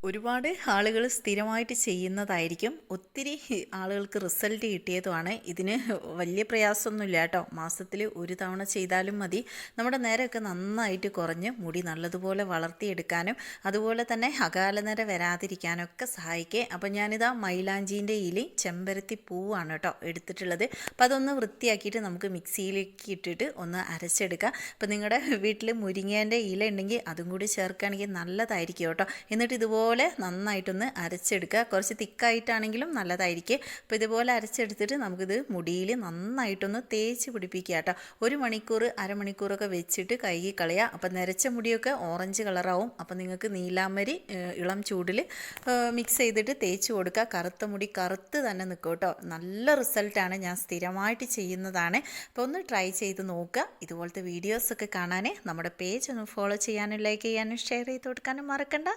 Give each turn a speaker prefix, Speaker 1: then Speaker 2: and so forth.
Speaker 1: ഒരുപാട് ആളുകൾ സ്ഥിരമായിട്ട് ചെയ്യുന്നതായിരിക്കും. ഒത്തിരി ആളുകൾക്ക് റിസൾട്ട് കിട്ടിയതുമാണ്. ഇതിന് വലിയ പ്രയാസമൊന്നുമില്ല കേട്ടോ. മാസത്തിൽ ഒരു തവണ ചെയ്താലും മതി. നമ്മുടെ നേരമൊക്കെ നന്നായിട്ട് കുറഞ്ഞ് മുടി നല്ലതുപോലെ വളർത്തിയെടുക്കാനും അതുപോലെ തന്നെ അകാലനര വരാതിരിക്കാനൊക്കെ സഹായിക്കേ. അപ്പോൾ ഞാനിതാ മൈലാഞ്ചീൻ്റെ ഇലയും ചെമ്പരത്തി പൂവാണ് കേട്ടോ എടുത്തിട്ടുള്ളത്. അപ്പോൾ അതൊന്ന് വൃത്തിയാക്കിയിട്ട് നമുക്ക് മിക്സിയിലേക്ക് ഇട്ടിട്ട് ഒന്ന് അരച്ചെടുക്കാം. അപ്പോൾ നിങ്ങളുടെ വീട്ടിൽ മുരിങ്ങേൻ്റെ ഇല ഉണ്ടെങ്കിൽ അതും കൂടി ചേർക്കുകയാണെങ്കിൽ നല്ലതായിരിക്കും കേട്ടോ. എന്നിട്ട് ഇതുപോലെ നന്നായിട്ടൊന്ന് അരച്ചെടുക്കുക. കുറച്ച് തിക്കായിട്ടാണെങ്കിലും നല്ലതായിരിക്കും. അപ്പോൾ ഇതുപോലെ അരച്ചെടുത്തിട്ട് നമുക്കിത് മുടിയിൽ നന്നായിട്ടൊന്ന് തേച്ച് പിടിപ്പിക്കുക കേട്ടോ. 1 മണിക്കൂർ അരമണിക്കൂറൊക്കെ വെച്ചിട്ട് കഴുകി കളയുക. അപ്പോൾ നരച്ച മുടിയൊക്കെ ഓറഞ്ച് കളറാവും. അപ്പോൾ നിങ്ങൾക്ക് നീലാമരി ഇളം ചൂടിൽ മിക്സ് ചെയ്തിട്ട് തേച്ച് കൊടുക്കുക. കറുത്ത മുടി കറുത്ത് തന്നെ നിൽക്കും കേട്ടോ. നല്ല റിസൾട്ടാണ്. ഞാൻ സ്ഥിരമായിട്ട് ചെയ്യുന്നതാണ്. അപ്പോൾ ഒന്ന് ട്രൈ ചെയ്ത് നോക്കുക. ഇതുപോലത്തെ വീഡിയോസൊക്കെ കാണാൻ നമ്മുടെ പേജ് ഒന്ന് ഫോളോ ചെയ്യാനും ലൈക്ക് ചെയ്യാനും ഷെയർ ചെയ്ത് കൊടുക്കാനും മറക്കണ്ട.